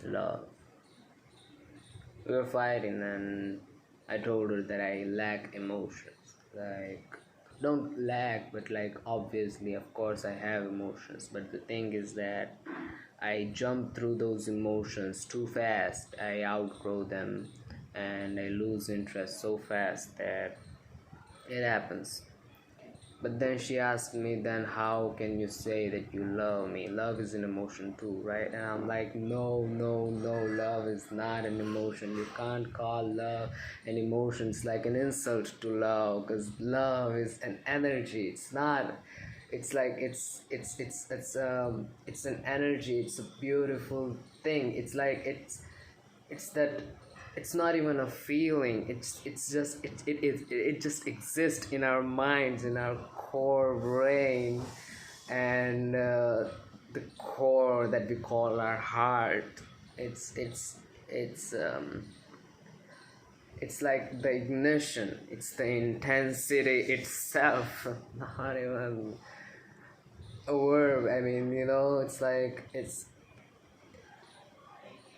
love. We were fighting, and I told her that I lack emotions. Like, don't lack, but like, obviously, of course, I have emotions. But the thing is that I jump through those emotions too fast. I outgrow them and I lose interest so fast that it happens. But then she asked me, then how can you say that you love me? Love is an emotion too, right? And I'm like, no, no, no, love is not an emotion. You can't call love an emotion. It's like an insult to love, because love is an energy. It's not. It's like it's an energy. It's a beautiful thing. It's like it's that it's not even a feeling. It's just it just exists in our minds, in our core brain, and the core that we call our heart. It's it's it's um it's like the ignition. It's the intensity itself. Not even a verb. I mean, it's like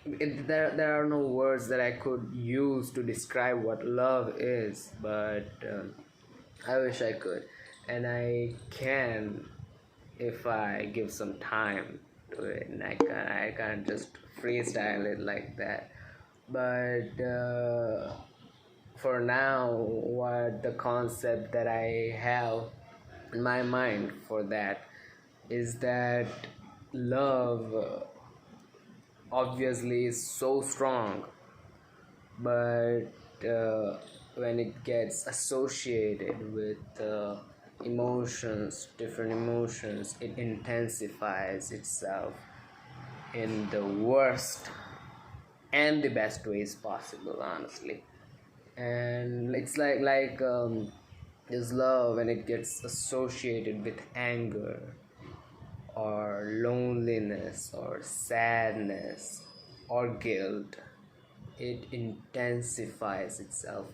there are no words that I could use to describe what love is, but I wish I could, and I can if I give some time to it, and I can't just freestyle it like that. But for now, what the concept that I have in my mind for that is that love obviously is so strong, but when it gets associated with different emotions, it intensifies itself in the worst and the best ways possible, honestly. And it's like this love, when it gets associated with anger or loneliness or sadness or guilt, it intensifies itself.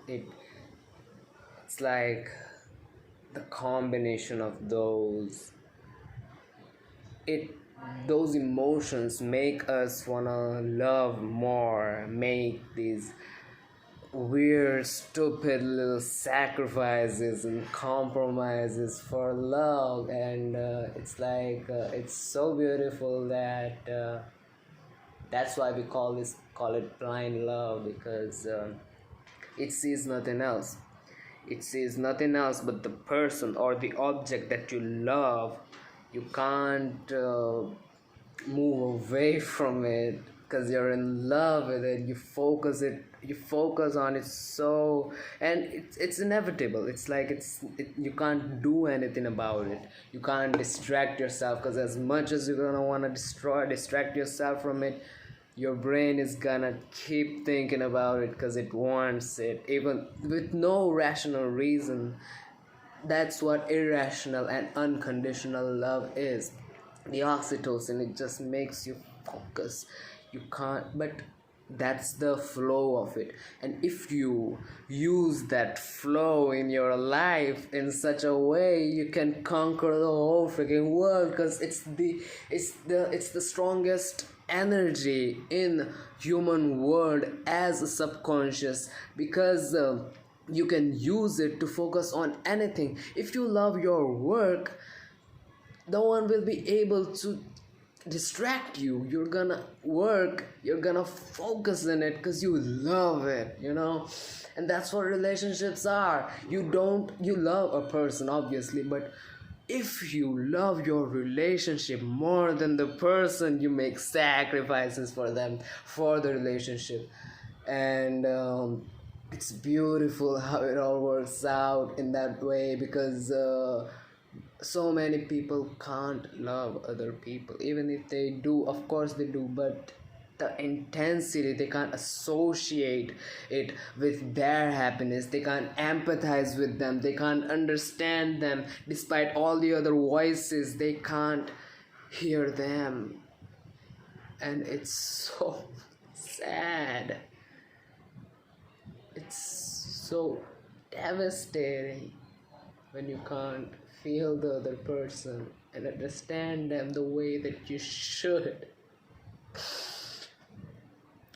It's like the combination of it those emotions make us wanna love more, make these weird stupid little sacrifices and compromises for love. And it's so beautiful that that's why we call it blind love, because it sees nothing else. It sees nothing else but the person or the object that you love. You can't move away from it because you're in love with it. You focus on it, so, and it's inevitable. It's like you can't do anything about it. You can't distract yourself, because as much as you're gonna want to distract yourself from it, your brain is gonna keep thinking about it because it wants it, even with no rational reason. That's what irrational and unconditional love is. The oxytocin, it just makes you focus. You can't, but that's the flow of it. And if you use that flow in your life in such a way, you can conquer the whole freaking world, because it's the strongest energy in human world as a subconscious, because you can use it to focus on anything. If you love your work, no one will be able to distract you. You're gonna work, you're gonna focus in it because you love it, and that's what relationships are. You love a person, obviously, but if you love your relationship more than the person, you make sacrifices for them, for the relationship. And it's beautiful how it all works out in that way, because so many people can't love other people. Even if they do, of course they do, but the intensity, they can't associate it with their happiness. They can't empathize with them. They can't understand them. Despite all the other voices, they can't hear them. And it's so sad. It's so devastating when you can't feel the other person and understand them the way that you should.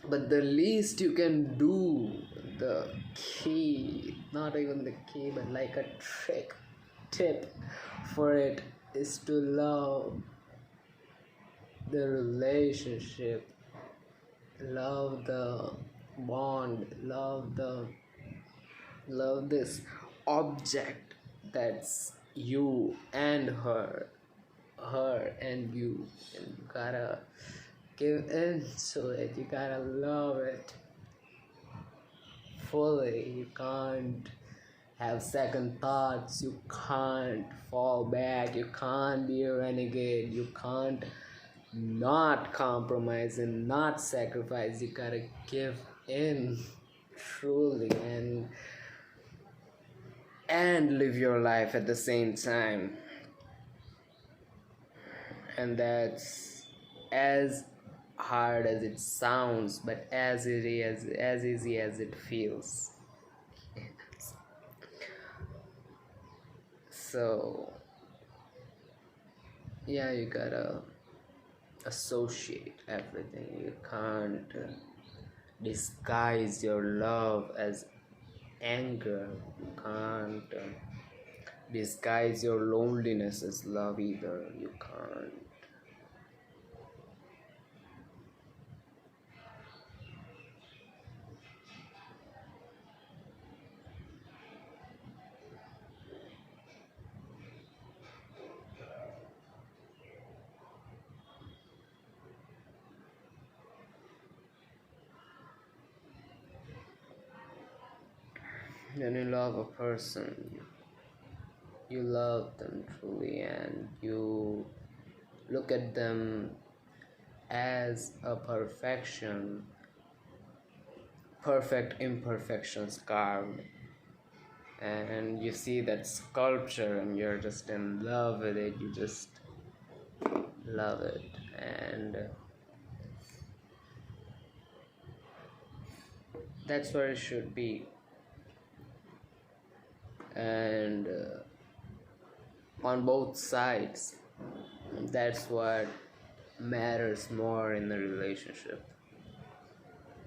But the least you can do, the key, not even the key, but like a trick tip for it, is to love the relationship, love the bond, love this object that's you and her and you, and you gotta give into it, you gotta love it fully. You can't have second thoughts, you can't fall back, you can't be a renegade, you can't not compromise and not sacrifice. You gotta give in truly, and live your life at the same time. And that's as hard as it sounds, but as easy as it feels. So yeah, you gotta associate everything. You can't disguise your love as anger. You can't disguise your loneliness as love either. You can't. When you love a person, you love them truly, and you look at them as a perfect imperfections carved, and you see that sculpture and you're just in love with it. You just love it, and that's where it should be. And on both sides, that's what matters more in the relationship,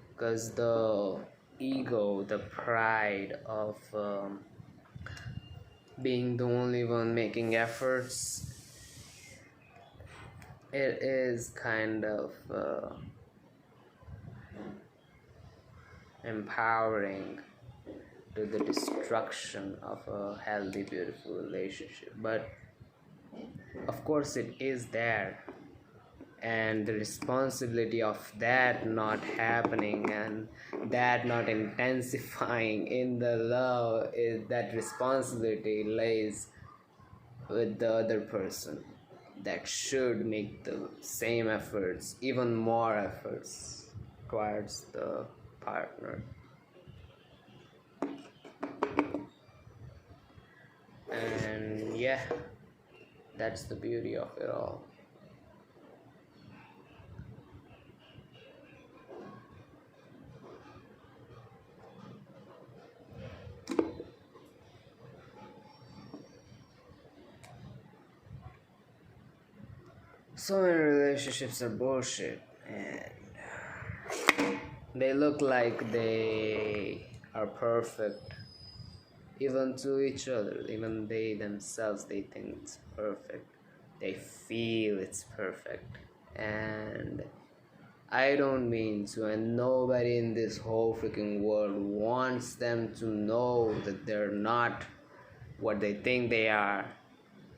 because the ego, the pride of being the only one making efforts, it is kind of empowering to the destruction of a healthy, beautiful relationship. But of course it is there, and the responsibility of that not happening and that not intensifying in the love, is that responsibility lays with the other person, that should make the same efforts, even more efforts towards the partner. And yeah, that's the beauty of it all. So many relationships are bullshit, and they look like they are perfect, even to each other. Even they themselves, they think it's perfect, they feel it's perfect. And I don't mean to, and nobody in this whole freaking world wants them to know that they're not what they think they are.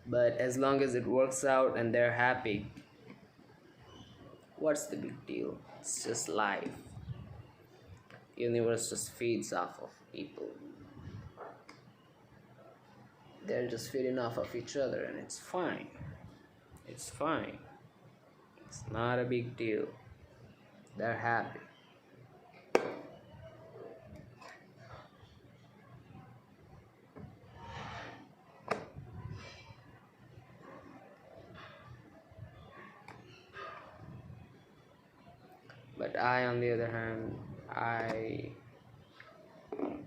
But as long as it works out and they're happy, what's the big deal? It's just life. Universe just feeds off of people. They're just feeding off of each other, and it's fine. It's fine. It's not a big deal. They're happy. But I, on the other hand, I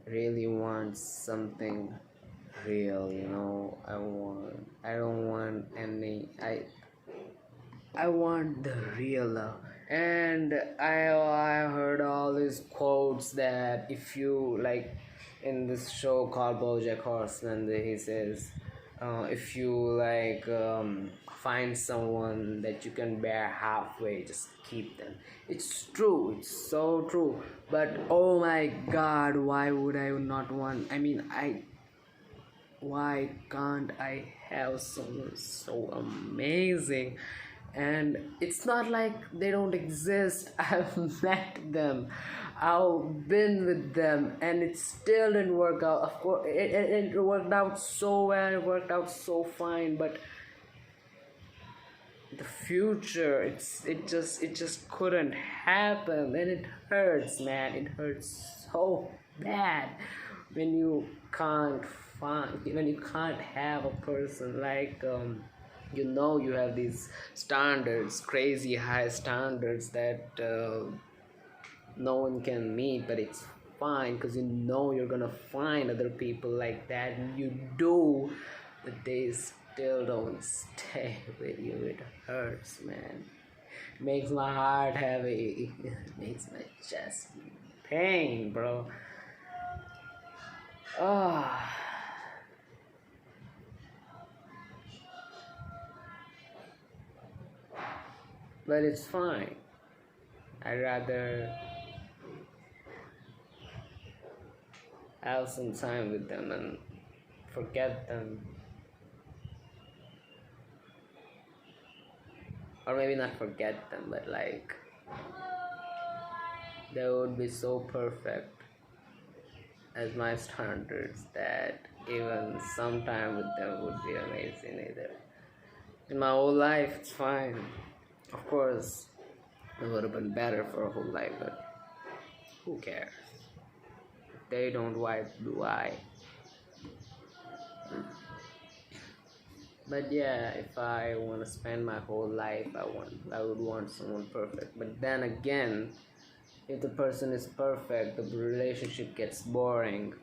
really want something real, you know. I don't want any, I want the real love. And I heard all these quotes that if you like in this show called BoJack Horseman, he says, if you like find someone that you can bear halfway, just keep them. It's true, it's so true. But oh my God, why would I not want? I mean, why can't I have someone so amazing? And it's not like they don't exist. I've met them, I've been with them, and it still didn't work out. Of course it worked out so well, it worked out so fine, but the future, it just couldn't happen. And it hurts, man, it hurts so bad when you can't have a person like you have these standards, crazy high standards that no one can meet, but it's fine because you're gonna find other people like that, and you do, but they still don't stay with you. It hurts, man. It makes my heart heavy. It makes my chest pain, bro. Ah. But it's fine. I'd rather have some time with them and forget them. Or maybe not forget them, but like they would be so perfect as my standards that even some time with them would be amazing either. In my whole life, it's fine. Of course, it would have been better for a whole life, but who cares? If they don't, why do I? But yeah, if I want to spend my whole life, I would want someone perfect. But then again, if the person is perfect, the relationship gets boring.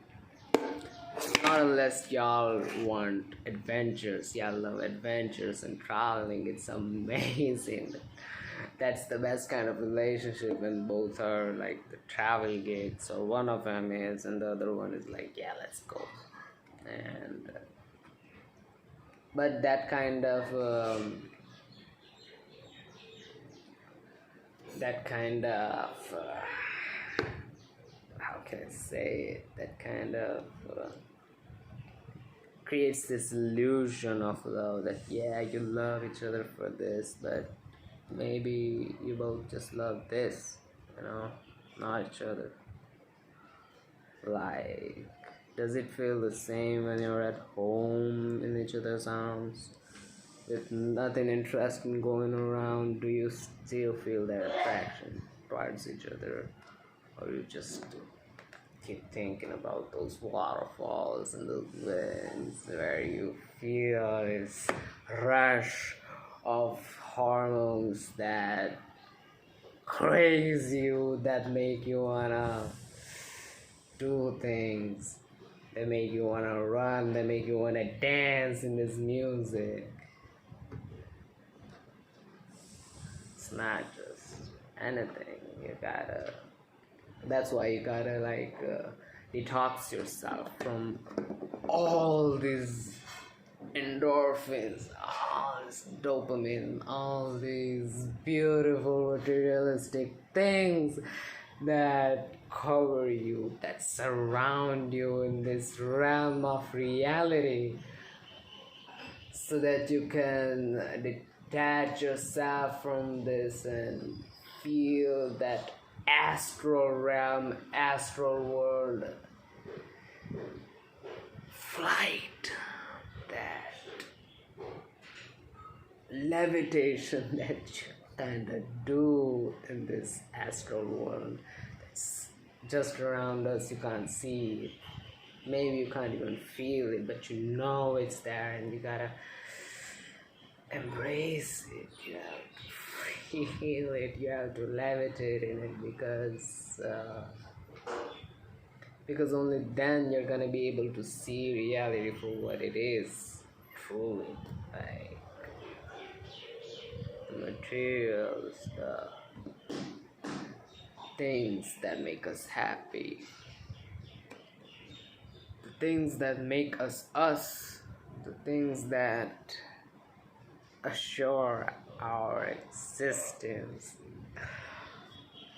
Not unless y'all want adventures. Y'all love adventures and traveling. It's amazing. That's the best kind of relationship when both are like the travel gigs, or one of them is, and the other one is like, yeah, let's go. And but that kind of how can I say it? That kind of creates this illusion of love that yeah, you love each other for this, but maybe you both just love this, not each other. Like, does it feel the same when you're at home in each other's arms with nothing interesting going around? Do you still feel that attraction towards each other, or you just keep thinking about those waterfalls and those winds where you feel this rush of hormones that craze you, that make you wanna do things, that make you wanna run, that make you wanna dance in this music? It's not just anything. That's why you gotta like detox yourself from all these endorphins, all this dopamine, all these beautiful materialistic things that cover you, that surround you in this realm of reality, so that you can detach yourself from this and feel that astral realm, astral world, flight, that levitation that you kind of do in this astral world that's just around us. You can't see it, maybe you can't even feel it, but you know it's there, and you gotta embrace it. You have to feel it, you have to levitate in it, because only then you're gonna be able to see reality for what it is truly. Like the material stuff, things that make us happy, the things that make us us, the things that assure our existence.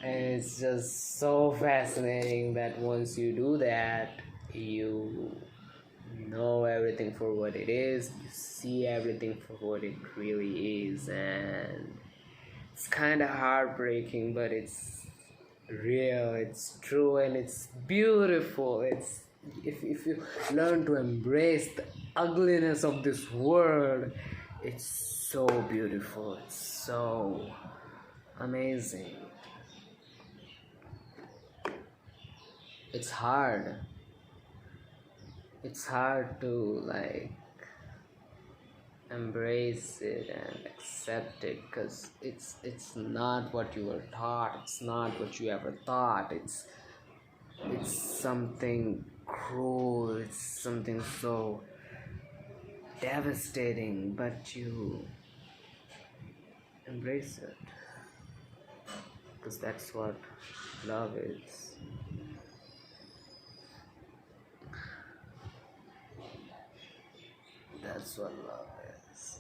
And it's just so fascinating that once you do that, you know everything for what it is, you see everything for what it really is, and it's kind of heartbreaking, but it's real, it's true, and it's beautiful. It's if you learn to embrace the ugliness of this world, it's so beautiful, it's so amazing. It's hard. It's hard to like embrace it and accept it, because it's not what you were taught, it's not what you ever thought. It's something cruel, it's something so devastating, but you embrace it, because that's what love is. That's what love is.